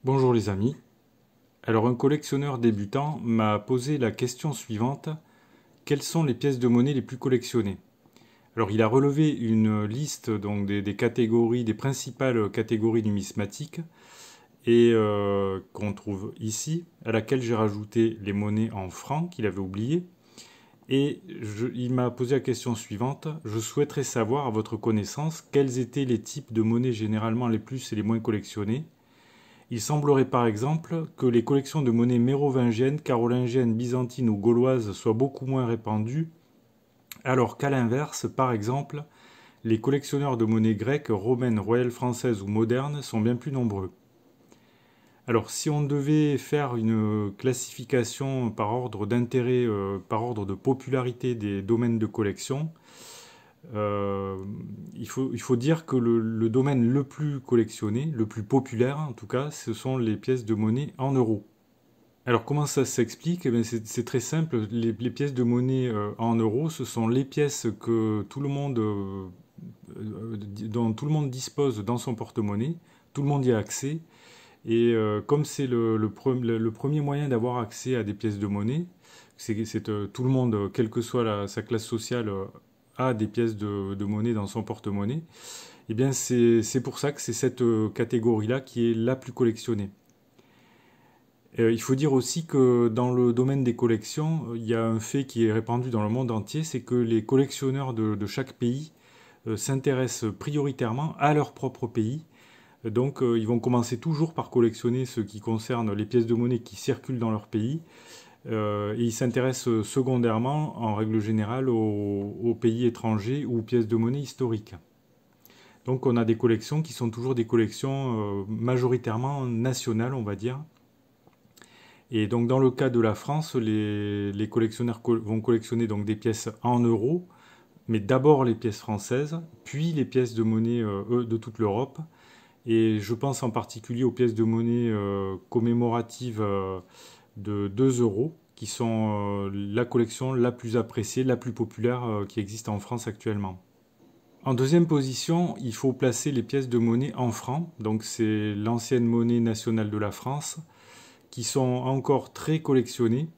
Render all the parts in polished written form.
Bonjour les amis. Alors un collectionneur débutant m'a posé la question suivante. Quelles sont les pièces de monnaie les plus collectionnées? Alors il a relevé une liste donc des catégories, des principales catégories numismatiques et qu'on trouve ici, à laquelle j'ai rajouté les monnaies en francs qu'il avait oubliées. Et il m'a posé la question suivante. Je souhaiterais savoir, à votre connaissance, quels étaient les types de monnaies généralement les plus et les moins collectionnés. Il semblerait par exemple que les collections de monnaies mérovingiennes, carolingiennes, byzantines ou gauloises soient beaucoup moins répandues, alors qu'à l'inverse, par exemple, les collectionneurs de monnaies grecques, romaines, royales françaises ou modernes sont bien plus nombreux. Alors si on devait faire une classification par ordre d'intérêt, par ordre de popularité des domaines de collection, euh, il faut dire que le domaine le plus collectionné, le plus populaire en tout cas, ce sont les pièces de monnaie en euros. Alors comment ça s'explique? Eh bien, c'est très simple. Les pièces de monnaie en euros, ce sont les pièces que tout le monde, dont tout le monde dispose dans son porte-monnaie. Tout le monde y a accès. Et comme c'est le premier moyen d'avoir accès à des pièces de monnaie, tout le monde, quelle que soit sa classe sociale, a des pièces de monnaie dans son porte-monnaie. Eh bien, c'est pour ça que c'est cette catégorie-là qui est la plus collectionnée. Il faut dire aussi que dans le domaine des collections, il y a un fait qui est répandu dans le monde entier, c'est que les collectionneurs de chaque pays s'intéressent prioritairement à leur propre pays. Donc ils vont commencer toujours par collectionner ce qui concerne les pièces de monnaie qui circulent dans leur pays. Et ils s'intéressent secondairement, en règle générale, aux pays étrangers ou aux pièces de monnaie historiques. Donc on a des collections qui sont toujours des collections majoritairement nationales, on va dire. Et donc dans le cas de la France, les collectionneurs vont collectionner donc des pièces en euros, mais d'abord les pièces françaises, puis les pièces de monnaie de toute l'Europe. Et je pense en particulier aux pièces de monnaie commémoratives de 2 euros, qui sont la collection la plus appréciée, la plus populaire qui existe en France actuellement. En deuxième position, il faut placer les pièces de monnaie en francs. Donc c'est l'ancienne monnaie nationale de la France, qui sont encore très collectionnées.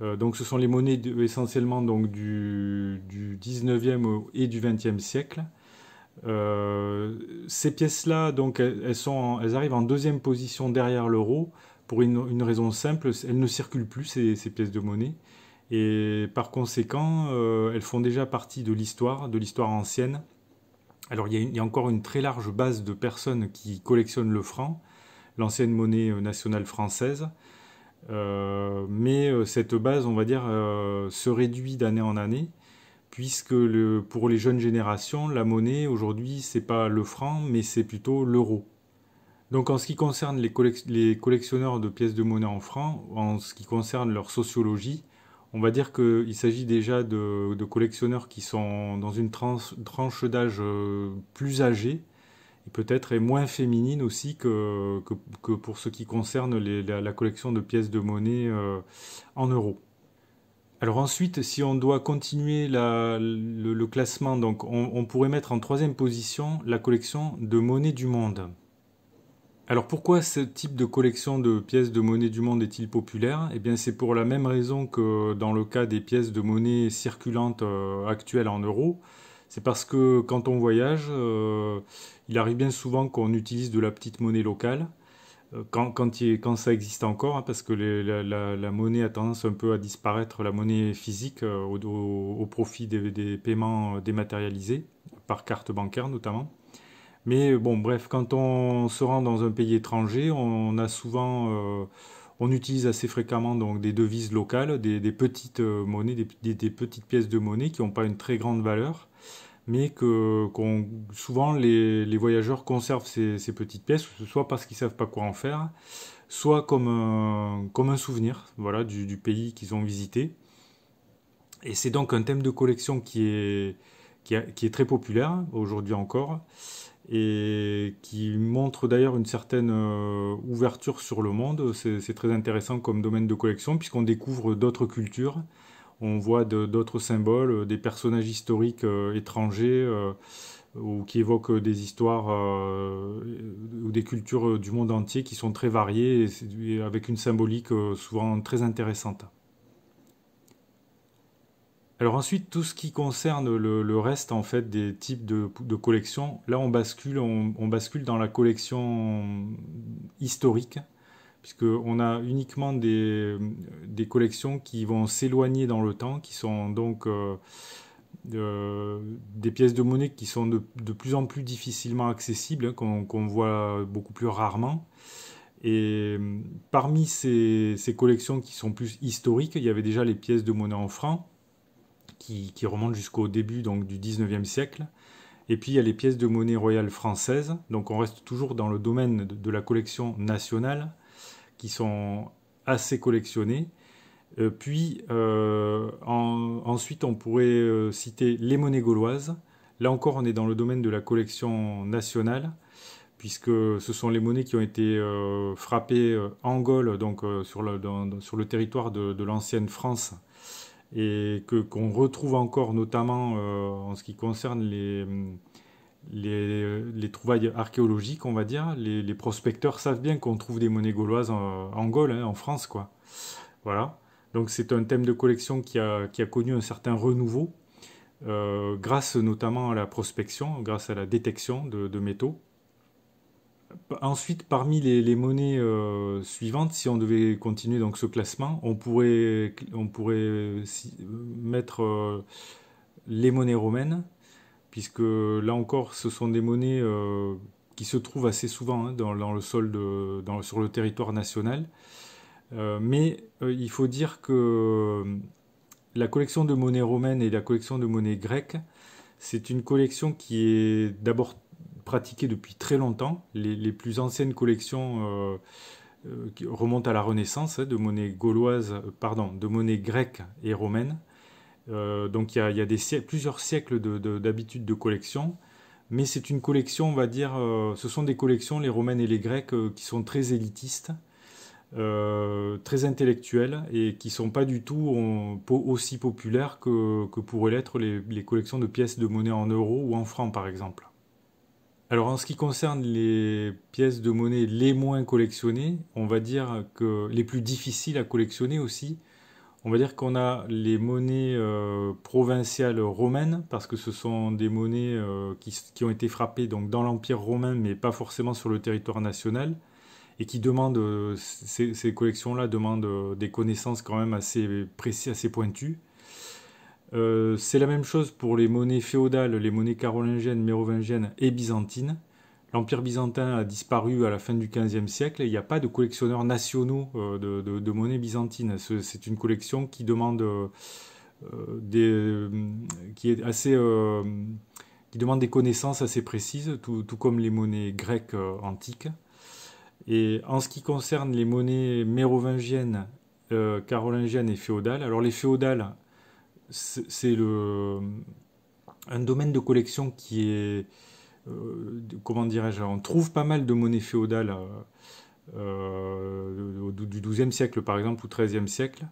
Donc ce sont les monnaies essentiellement donc, du 19e et du 20e siècle. Ces pièces-là, donc, elles arrivent en deuxième position derrière l'euro pour une raison simple, elles ne circulent plus, ces pièces de monnaie. Et par conséquent, elles font déjà partie de l'histoire ancienne. Alors il y a encore une très large base de personnes qui collectionnent le franc, l'ancienne monnaie nationale française. Mais cette base, on va dire, se réduit d'année en année, puisque pour les jeunes générations, la monnaie aujourd'hui, c'est pas le franc, mais c'est plutôt l'euro. Donc en ce qui concerne les collectionneurs de pièces de monnaie en francs, en ce qui concerne leur sociologie, on va dire qu'il s'agit déjà de collectionneurs qui sont dans une tranche d'âge plus âgée, et peut-être est moins féminine aussi que pour ce qui concerne la collection de pièces de monnaie en euros. Alors ensuite, si on doit continuer le classement, donc on pourrait mettre en troisième position la collection de monnaie du monde. Alors pourquoi ce type de collection de pièces de monnaie du monde est-il populaire? Eh bien c'est pour la même raison que dans le cas des pièces de monnaie circulantes actuelles en euros. C'est parce que quand on voyage, il arrive bien souvent qu'on utilise de la petite monnaie locale, quand ça existe encore, hein, parce que la monnaie a tendance un peu à disparaître, la monnaie physique, au profit des paiements dématérialisés, par carte bancaire notamment. Mais bon, bref, quand on se rend dans un pays étranger, on a souvent, on utilise assez fréquemment donc des devises locales, des petites monnaies, des petites pièces de monnaie qui n'ont pas une très grande valeur, mais souvent les voyageurs conservent ces petites pièces, soit parce qu'ils savent pas quoi en faire, soit comme un souvenir, voilà, du pays qu'ils ont visité. Et c'est donc un thème de collection qui est très populaire aujourd'hui encore et qui montre d'ailleurs une certaine ouverture sur le monde. C'est très intéressant comme domaine de collection puisqu'on découvre d'autres cultures, on voit d'autres symboles, des personnages historiques étrangers. ou qui évoquent des histoires ou des cultures du monde entier qui sont très variées et avec une symbolique souvent très intéressante. Alors ensuite, tout ce qui concerne le reste en fait des types de collections, là on bascule dans la collection historique, puisqu'on a uniquement des collections qui vont s'éloigner dans le temps, qui sont donc des pièces de monnaie qui sont de plus en plus difficilement accessibles, hein, qu'on voit beaucoup plus rarement. Et parmi ces collections qui sont plus historiques, il y avait déjà les pièces de monnaie en francs, qui remontent jusqu'au début donc, du 19e siècle. Et puis il y a les pièces de monnaie royale française, donc on reste toujours dans le domaine de la collection nationale, qui sont assez collectionnées. Ensuite, on pourrait citer les monnaies gauloises. Là encore, on est dans le domaine de la collection nationale, puisque ce sont les monnaies qui ont été frappées en Gaule, donc sur le territoire de l'ancienne France, et qu'on retrouve encore notamment en ce qui concerne les trouvailles archéologiques, on va dire. Les prospecteurs savent bien qu'on trouve des monnaies gauloises en Gaule, hein, en France, quoi. Voilà. Donc c'est un thème de collection qui a connu un certain renouveau, grâce notamment à la prospection, grâce à la détection de métaux. Ensuite, parmi les monnaies suivantes, si on devait continuer donc ce classement, on pourrait mettre les monnaies romaines, puisque là encore, ce sont des monnaies qui se trouvent assez souvent, hein, dans le sol sur le territoire national. Mais il faut dire que la collection de monnaie romaine et la collection de monnaie grecque, c'est une collection qui est d'abord pratiquée depuis très longtemps. Les plus anciennes collections qui remontent à la Renaissance, hein, de monnaie gauloise, pardon, de monnaie grecque et romaine. Donc il y a plusieurs siècles d'habitude de collection. Mais c'est une collection, on va dire, ce sont des collections, les romaines et les grecques, qui sont très élitistes. Très intellectuelles et qui ne sont pas du tout aussi populaires que pourraient l'être les collections de pièces de monnaie en euros ou en francs par exemple. Alors en ce qui concerne les pièces de monnaie les moins collectionnées, on va dire que les plus difficiles à collectionner aussi, on va dire qu'on a les monnaies provinciales romaines, parce que ce sont des monnaies qui ont été frappées donc, dans l'Empire romain, mais pas forcément sur le territoire national, et qui demandent, ces collections-là demandent des connaissances quand même assez précises, assez pointues. C'est la même chose pour les monnaies féodales, les monnaies carolingiennes, mérovingiennes et byzantines. L'Empire byzantin a disparu à la fin du XVe siècle et il n'y a pas de collectionneurs nationaux de monnaies byzantines. C'est une collection qui demande qui demande des connaissances assez précises, tout comme les monnaies grecques antiques. Et en ce qui concerne les monnaies mérovingiennes, carolingiennes et féodales, alors les féodales, c'est un domaine de collection qui est, comment dirais-je, on trouve pas mal de monnaies féodales du XIIe siècle par exemple ou XIIIe siècle.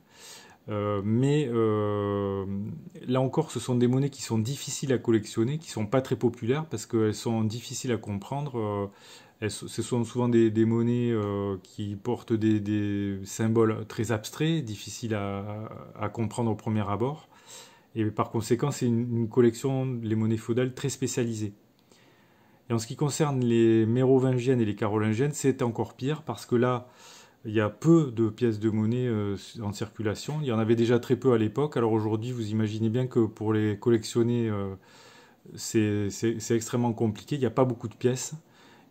Mais là encore, ce sont des monnaies qui sont difficiles à collectionner, qui ne sont pas très populaires parce qu'elles sont difficiles à comprendre. Ce sont souvent des monnaies qui portent des symboles très abstraits, difficiles à comprendre au premier abord. Et par conséquent, c'est une collection, les monnaies féodales, très spécialisée. Et en ce qui concerne les mérovingiennes et les carolingiennes, c'est encore pire parce que là, il y a peu de pièces de monnaie en circulation. Il y en avait déjà très peu à l'époque. Alors aujourd'hui, vous imaginez bien que pour les collectionner, c'est extrêmement compliqué. Il n'y a pas beaucoup de pièces.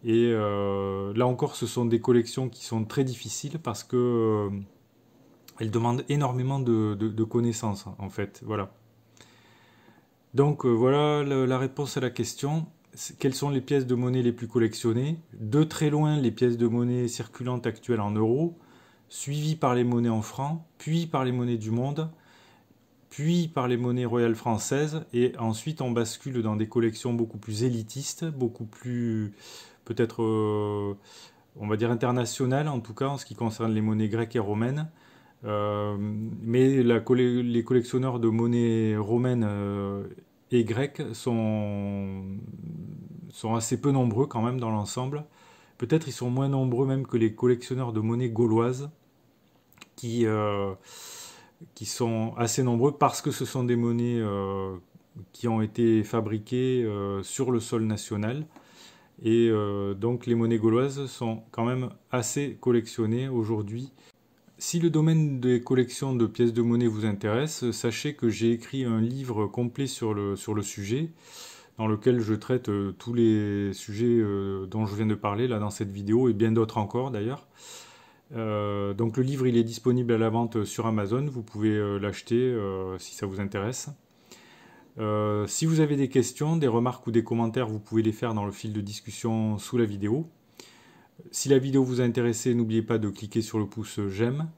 Et là encore, ce sont des collections qui sont très difficiles parce que elles demandent énormément de connaissances, en fait. Voilà. Donc voilà la réponse à la question. Quelles sont les pièces de monnaie les plus collectionnées? De très loin, les pièces de monnaie circulantes actuelles en euros, suivies par les monnaies en francs, puis par les monnaies du monde, puis par les monnaies royales françaises, et ensuite on bascule dans des collections beaucoup plus élitistes, beaucoup plus peut-être, on va dire internationales, en tout cas en ce qui concerne les monnaies grecques et romaines. Mais les collectionneurs de monnaie romaine et grecs sont assez peu nombreux quand même dans l'ensemble. Peut-être ils sont moins nombreux même que les collectionneurs de monnaie gauloises qui, qui sont assez nombreux parce que ce sont des monnaies qui ont été fabriquées sur le sol national. Et donc les monnaies gauloises sont quand même assez collectionnées aujourd'hui. Si le domaine des collections de pièces de monnaie vous intéresse, sachez que j'ai écrit un livre complet sur le sujet, dans lequel je traite tous les sujets dont je viens de parler là dans cette vidéo, et bien d'autres encore d'ailleurs. Donc le livre il est disponible à la vente sur Amazon, vous pouvez l'acheter si ça vous intéresse. Si vous avez des questions, des remarques ou des commentaires, vous pouvez les faire dans le fil de discussion sous la vidéo. Si la vidéo vous a intéressé, n'oubliez pas de cliquer sur le pouce j'aime.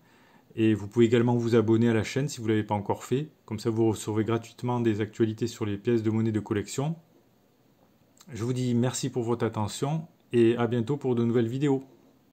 Et vous pouvez également vous abonner à la chaîne si vous ne l'avez pas encore fait. Comme ça, vous recevrez gratuitement des actualités sur les pièces de monnaie de collection. Je vous dis merci pour votre attention et à bientôt pour de nouvelles vidéos.